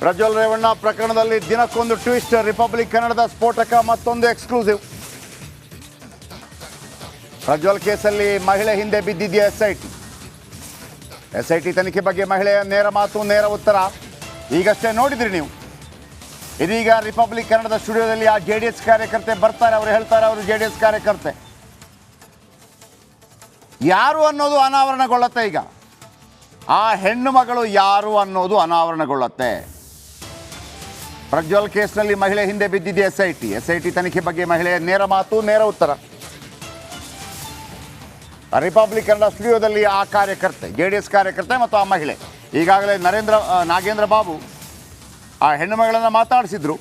ಪ್ರಜ್ವಲ್ ರೇವಣ್ಣ ಪ್ರಕರಣದಲ್ಲಿ ದಿನಕ್ಕೊಂದು twist. Republic ಕನ್ನಡದ ಸ್ಫೋಟಕ ಮತ್ತೊಂದು ಎಕ್ಸ್ಕ್ಲೂಸಿವ್. ಪ್ರಜ್ವಲ್ ಕೇಸಲ್ಲಿ ಮಹಿಳೆ ಹಿಂದೆ ಬಿದ್ದಿದೆಯಾ ಎಸ್ಐಟಿ ತನಿಖೆ ಬಗ್ಗೆ ಮಹಿಳೆಯ ನೇರ ಮಾತು ನೇರ ಉತ್ತರ ಈಗಷ್ಟೇ ನೋಡಿದ್ರಿ ನೀವು. ಇದೀಗ ರಿಪಬ್ಲಿಕ್ ಕನ್ನಡದ ಸ್ಟುಡಿಯೋದಲ್ಲಿ ಆ JDS ಕಾರ್ಯಕರ್ತೆ ಬರ್ತಾರೆ. ಅವರು ಹೇಳ್ತಾರೆ ಅವರು JDS ಕಾರ್ಯಕರ್ತೆ ಯಾರು ಅನ್ನೋದು ಅನಾವರಣಗೊಳ್ಳುತ್ತೆ. ಈಗ ಆ ಹೆಣ್ಣು ಮಗಳು ಯಾರು ಅನ್ನೋದು ಅನಾವರಣಗೊಳ್ಳುತ್ತೆ. ಪ್ರಜ್ವಲ್ ಕೇಸ್ನಲ್ಲಿ ಮಹಿಳೆ ಹಿಂದೆ ಬಿದ್ದಿದೆ ಎಸ್ಐಟಿ ತನಿಖೆ ಬಗ್ಗೆ ಮಹಿಳೆಯ ನೇರ ಮಾತು ನೇರ ಉತ್ತರ. ರಿಪಬ್ಲಿಕ್ ಕನ್ನಡ ಸ್ಟುಡಿಯೋದಲ್ಲಿ ಆ ಕಾರ್ಯಕರ್ತೆ JDS ಕಾರ್ಯಕರ್ತೆ ಮತ್ತು ಆ ಮಹಿಳೆ ಈಗಾಗಲೇ ನಾಗೇಂದ್ರ ಬಾಬು ಆ ಹೆಣ್ಣು ಮಗಳನ್ನು ಮಾತಾಡಿಸಿದ್ರು.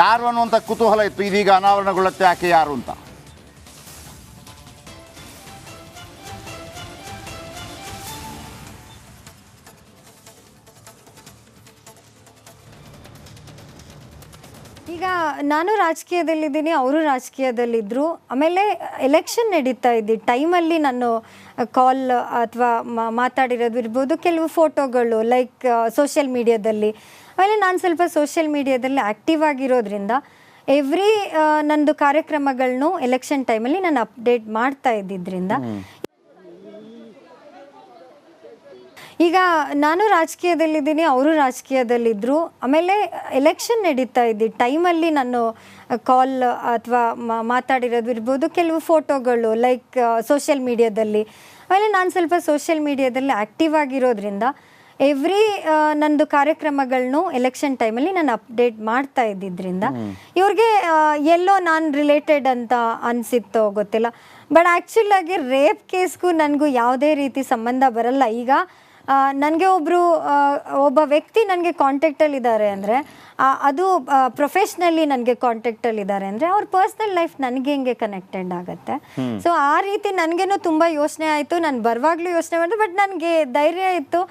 ಯಾರು ಅನ್ನುವಂಥ ಕುತೂಹಲ ಇತ್ತು. ಇದೀಗ ಅನಾವರಣಗೊಳ್ಳುತ್ತೆ ಆಕೆ ಯಾರು ಅಂತ. ಈಗ ನಾನು ರಾಜಕೀಯದಲ್ಲಿದ್ದೀನಿ, ಅವರು ರಾಜಕೀಯದಲ್ಲಿದ್ದರು. ಆಮೇಲೆ ಎಲೆಕ್ಷನ್ ನಡೀತಾ ಇದ್ದ ಟೈಮಲ್ಲಿ ನಾನು ಕಾಲ್ ಅಥವಾ ಮಾತಾಡಿರೋದು ಇರ್ಬೋದು, ಕೆಲವು ಫೋಟೋಗಳು ಲೈಕ್ ಸೋಷಿಯಲ್ ಮೀಡಿಯಾದಲ್ಲಿ. ಆಮೇಲೆ ನಾನು ಸ್ವಲ್ಪ ಸೋಷಿಯಲ್ ಮೀಡಿಯಾದಲ್ಲಿ ಆ್ಯಕ್ಟಿವ್ ಆಗಿರೋದ್ರಿಂದ ಎವ್ರಿ ನಂದು ಕಾರ್ಯಕ್ರಮಗಳನ್ನು ಎಲೆಕ್ಷನ್ ಟೈಮಲ್ಲಿ ನಾನು ಅಪ್ಡೇಟ್ ಮಾಡ್ತಾ ಇದ್ದಿದ್ದರಿಂದ ಈಗ ನಾನು ರಾಜಕೀಯದಲ್ಲಿದ್ದೀನಿ, ಅವರು ರಾಜಕೀಯದಲ್ಲಿದ್ದರು. ಆಮೇಲೆ ಎಲೆಕ್ಷನ್ ನಡೀತಾ ಇದ್ದ ಟೈಮಲ್ಲಿ ನಾನು ಕಾಲ್ ಅಥವಾ ಮಾತಾಡಿರೋದು ಇರ್ಬೋದು, ಕೆಲವು ಫೋಟೋಗಳು ಲೈಕ್ ಸೋಷಿಯಲ್ ಮೀಡಿಯಾದಲ್ಲಿ. ಆಮೇಲೆ ನಾನು ಸ್ವಲ್ಪ ಸೋಷಿಯಲ್ ಮೀಡಿಯಾದಲ್ಲಿ ಆ್ಯಕ್ಟಿವ್ ಆಗಿರೋದ್ರಿಂದ ಎವ್ರಿ ನಂದು ಕಾರ್ಯಕ್ರಮಗಳನ್ನು ಎಲೆಕ್ಷನ್ ಟೈಮಲ್ಲಿ ನಾನು ಅಪ್ಡೇಟ್ ಮಾಡ್ತಾ ಇದ್ದಿದ್ದರಿಂದ ಇವ್ರಿಗೆ ಎಲ್ಲೋ ನಾನು ರಿಲೇಟೆಡ್ ಅಂತ ಅನಿಸಿತ್ತೋ ಗೊತ್ತಿಲ್ಲ. ಬಟ್ ಆ್ಯಕ್ಚುಲಾಗಿ ರೇಪ್ ಕೇಸ್ಗೂ ನನಗೂ ಯಾವುದೇ ರೀತಿ ಸಂಬಂಧ ಬರಲ್ಲ. ಈಗ ನನಗೆ ಒಬ್ಬ ವ್ಯಕ್ತಿ ನನಗೆ ಕಾಂಟ್ಯಾಕ್ಟಲ್ಲಿದ್ದಾರೆ ಅಂದರೆ ಅದು ಪ್ರೊಫೆಷ್ನಲಿ ನನಗೆ ಕಾಂಟ್ಯಾಕ್ಟಲ್ಲಿದ್ದಾರೆ ಅಂದರೆ ಅವ್ರ ಪರ್ಸ್ನಲ್ ಲೈಫ್ ನನಗೆ ಹೆಂಗೆ ಕನೆಕ್ಟೆಡ್ ಆಗುತ್ತೆ. ಸೊ ಆ ರೀತಿ ನನಗೇನೋ ತುಂಬ ಯೋಚನೆ ಆಯಿತು. ನಾನು ಬರುವಾಗಲೂ ಯೋಚನೆ ಮಾಡಿದೆ, ಬಟ್ ನನಗೆ ಧೈರ್ಯ ಇತ್ತು,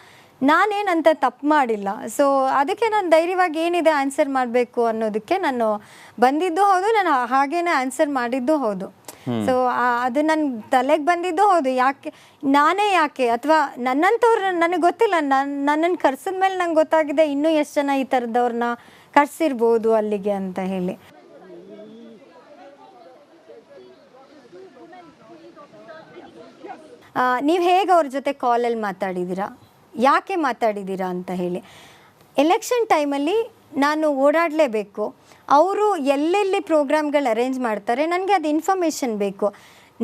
ನಾನೇನಂತ ತಪ್ಪು ಮಾಡಿಲ್ಲ. ಸೊ ಅದಕ್ಕೆ ನಾನು ಧೈರ್ಯವಾಗಿ ಏನಿದೆ ಆನ್ಸರ್ ಮಾಡಬೇಕು ಅನ್ನೋದಕ್ಕೆ ನಾನು ಬಂದಿದ್ದು ಹೌದು, ನಾನು ಹಾಗೇನೆ ಆನ್ಸರ್ ಮಾಡಿದ್ದು ಹೌದು. ಸೊ ಅದು ನನ್ನ ತಲೆಗೆ ಬಂದಿದ್ದು ಹೌದು. ನಾನೇ ಯಾಕೆ ಅಥವಾ ನನ್ನಂಥವ್ರು ನನಗೆ ಗೊತ್ತಿಲ್ಲ, ನನ್ನನ್ನು ಕರ್ಸಿದ ಮೇಲೆ ನಂಗೆ ಗೊತ್ತಾಗಿದೆ ಇನ್ನೂ ಎಷ್ಟು ಜನ ಈ ಥರದವ್ರನ್ನ ಕರ್ಸಿರ್ಬೋದು ಅಲ್ಲಿಗೆ ಅಂತ ಹೇಳಿ. ನೀವು ಹೇಗೆ ಅವ್ರ ಜೊತೆ ಕಾಲಲ್ಲಿ ಮಾತಾಡಿದ್ದೀರಾ, ಯಾಕೆ ಮಾತಾಡಿದ್ದೀರಾ ಅಂತ ಹೇಳಿ. ಎಲೆಕ್ಷನ್ ಟೈಮಲ್ಲಿ ನಾನು ಓಡಾಡಲೇಬೇಕು. ಅವರು ಎಲ್ಲೆಲ್ಲಿ ಪ್ರೋಗ್ರಾಮ್ಗಳು ಅರೇಂಜ್ ಮಾಡ್ತಾರೆ ನನಗೆ ಅದು ಇನ್ಫಾರ್ಮೇಷನ್ ಬೇಕು.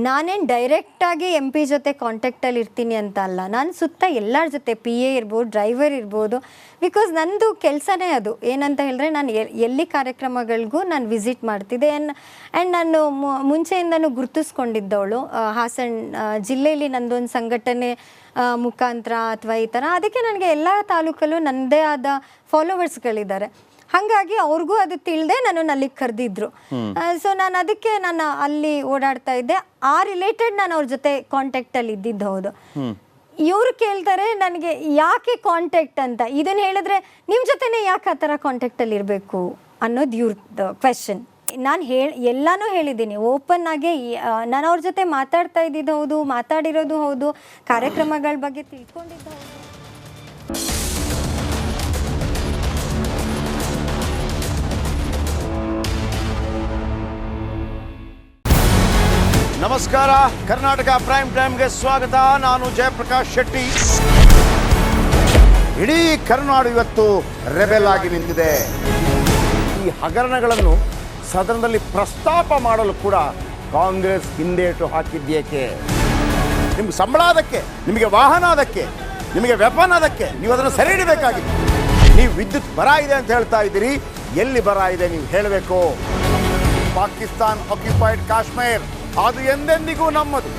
ನಾನೇನು ಡೈರೆಕ್ಟಾಗಿ MP ಜೊತೆ ಕಾಂಟ್ಯಾಕ್ಟಲ್ಲಿ ಇರ್ತೀನಿ ಅಂತ ಅಲ್ಲ, ನಾನು ಸುತ್ತ ಎಲ್ಲರ ಜೊತೆ PA ಇರ್ಬೋದು, ಡ್ರೈವರ್ ಇರ್ಬೋದು. ಬಿಕಾಸ್ ನನ್ನದು ಕೆಲಸನೇ ಅದು. ಏನಂತ ಹೇಳಿದ್ರೆ ನಾನು ಎಲ್ಲಿ ಕಾರ್ಯಕ್ರಮಗಳಿಗೂ ನಾನು ವಿಸಿಟ್ ಮಾಡ್ತಿದ್ದೆ. ಆ್ಯಂಡ್ ನಾನು ಮುಂಚೆಯಿಂದನೂ ಗುರುತಿಸ್ಕೊಂಡಿದ್ದವಳು ಹಾಸನ ಜಿಲ್ಲೆಯಲ್ಲಿ ನನ್ನದೊಂದು ಸಂಘಟನೆ ಮುಖಾಂತರ ಅಥವಾ ಈ ಥರ. ಅದಕ್ಕೆ ನನಗೆ ಎಲ್ಲ ತಾಲೂಕಲ್ಲೂ ನನ್ನದೇ ಆದ ಫಾಲೋವರ್ಸ್ಗಳಿದ್ದಾರೆ. ಹಾಗಾಗಿ ಅವ್ರಿಗೂ ಅದು ತಿಳಿದೆ ನನ್ನನ್ನು ಅಲ್ಲಿಗೆ ಕರೆದಿದ್ರು. ಸೊ ನಾನು ಅಲ್ಲಿ ಓಡಾಡ್ತಾ ಇದ್ದೆ. ಆ ರಿಲೇಟೆಡ್ ನಾನು ಅವ್ರ ಜೊತೆ ಕಾಂಟ್ಯಾಕ್ಟಲ್ಲಿ ಇದ್ದಿದ್ದು ಹೌದು. ಇವರು ಕೇಳ್ತಾರೆ ನನಗೆ ಯಾಕೆ ಕಾಂಟ್ಯಾಕ್ಟ್ ಅಂತ. ಇದನ್ನು ಹೇಳಿದ್ರೆ ನಿಮ್ಮ ಜೊತೆನೇ ಯಾಕೆ ಆ ಥರ ಕಾಂಟ್ಯಾಕ್ಟಲ್ಲಿ ಇರಬೇಕು ಅನ್ನೋದು ಇವ್ರದ್ದು ಕ್ವೆಶನ್. ನಾನು ಎಲ್ಲನೂ ಹೇಳಿದ್ದೀನಿ ಓಪನ್ ಆಗಿ. ನಾನು ಅವ್ರ ಜೊತೆ ಮಾತಾಡ್ತಾ ಇದ್ದಿದ್ದು ಹೌದು, ಮಾತಾಡಿರೋದು ಹೌದು, ಕಾರ್ಯಕ್ರಮಗಳ ಬಗ್ಗೆ ತಿಳ್ಕೊಂಡಿದ್ದು ಹೌದು. ನಮಸ್ಕಾರ, ಕರ್ನಾಟಕ ಪ್ರೈಮ್ ಟೈಮ್ಗೆ ಸ್ವಾಗತ. ನಾನು ಜಯಪ್ರಕಾಶ್ ಶೆಟ್ಟಿ. ಇಡೀ ಕರ್ನಾಡು ಇವತ್ತು ರೆಬೆಲ್ ಆಗಿ ನಿಂತಿದೆ. ಈ ಹಗರಣಗಳನ್ನು ಸದನದಲ್ಲಿ ಪ್ರಸ್ತಾಪ ಮಾಡಲು ಕೂಡ ಕಾಂಗ್ರೆಸ್ ಹಿಂದೇಟು ಹಾಕಿದ್ದೇಕೆ? ನಿಮ್ಗೆ ಸಂಬಳ ಅದಕ್ಕೆ, ನಿಮಗೆ ವಾಹನ ಅದಕ್ಕೆ, ನಿಮಗೆ ವೆಪನ್ ಅದಕ್ಕೆ, ನೀವು ಅದನ್ನು ಸೆರೆ ಹಿಡಿಬೇಕಾಗಿದೆ. ನೀವು ವಿದ್ಯುತ್ ಬರ ಇದೆ ಅಂತ ಹೇಳ್ತಾ ಇದ್ದೀರಿ, ಎಲ್ಲಿ ಬರ ಇದೆ ನೀವು ಹೇಳಬೇಕು. ಪಾಕಿಸ್ತಾನ್ ಆಕ್ಯುಪೈಡ್ ಕಾಶ್ಮೀರ್ ಅದು ಎಂದೆಂದಿಗೂ ನಮ್ಮದು.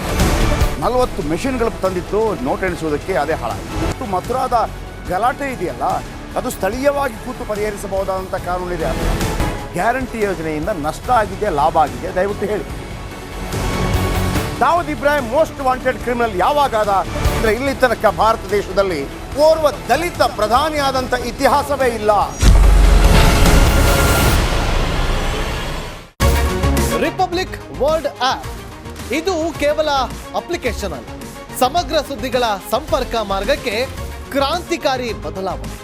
40 ಮೆಷಿನ್ಗಳು ತಂದಿತ್ತು ನೋಟ್ ಎಣಿಸುವುದಕ್ಕೆ, ಅದೇ ಹಾಳಾಯಿತು. ಮಥುರಾದ ಗಲಾಟೆ ಇದೆಯಲ್ಲ, ಅದು ಸ್ಥಳೀಯವಾಗಿ ಕೂತು ಪರಿಹರಿಸಬಹುದಾದಂಥ ಕಾನೂನಿದೆ. ಗ್ಯಾರಂಟಿ ಯೋಜನೆಯಿಂದ ನಷ್ಟ ಆಗಿದೆ, ಲಾಭ ಆಗಿದೆ, ದಯವಿಟ್ಟು ಹೇಳಿ. Dawood Ibrahim most wanted criminal ಯಾವಾಗಾದ ಅಂದರೆ ಇಲ್ಲಿ ತನಕ ಭಾರತ ದೇಶದಲ್ಲಿ ಓರ್ವ ದಲಿತ ಪ್ರಧಾನಿಯಾದಂಥ ಇತಿಹಾಸವೇ ಇಲ್ಲ. ರಿಪಬ್ಲಿಕ್ ವರ್ಲ್ಡ್ ಆಪ್ ಇದು ಕೇವಲ ಅಪ್ಲಿಕೇಶನ್ ಅಲ್ಲ, ಸಮಗ್ರ ಸುದ್ದಿಗಳ ಸಂಪರ್ಕ ಮಾರ್ಗಕ್ಕೆ ಕ್ರಾಂತಿಕಾರಿ ಬದಲಾವಣೆ.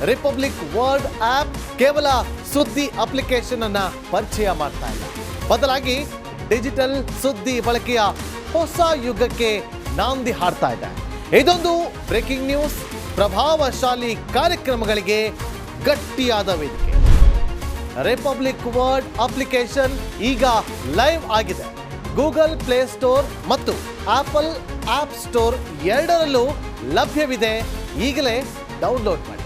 ರಿಪಬ್ಲಿಕ್ ವರ್ಡ್ ಆಪ್ ಕೇವಲ ಸುದ್ದಿ ಅಪ್ಲಿಕೇಶನ್ ಅನ್ನ ಪರಿಚಯ ಮಾಡ್ತಾ ಇಲ್ಲ, ಬದಲಾಗಿ ಡಿಜಿಟಲ್ ಸುದ್ದಿ ಬಳಕೆಯ ಹೊಸ ಯುಗಕ್ಕೆ ನಾಂದಿ ಹಾಡ್ತಾ ಇದೆ. ಇದೊಂದು ಬ್ರೇಕಿಂಗ್ ನ್ಯೂಸ್, ಪ್ರಭಾವಶಾಲಿ ಕಾರ್ಯಕ್ರಮಗಳಿಗೆ ಗಟ್ಟಿಯಾದ ವೇದಿಕೆ. ರಿಪಬ್ಲಿಕ್ ವರ್ಡ್ ಅಪ್ಲಿಕೇಶನ್ ಈಗ ಲೈವ್ ಆಗಿದೆ. ಗೂಗಲ್ ಪ್ಲೇ ಸ್ಟೋರ್ ಮತ್ತು ಆಪಲ್ ಆಪ್ ಸ್ಟೋರ್ ಎರಡರಲ್ಲೂ ಲಭ್ಯವಿದೆ. ಈಗಲೇ ಡೌನ್ಲೋಡ್ ಮಾಡಿ.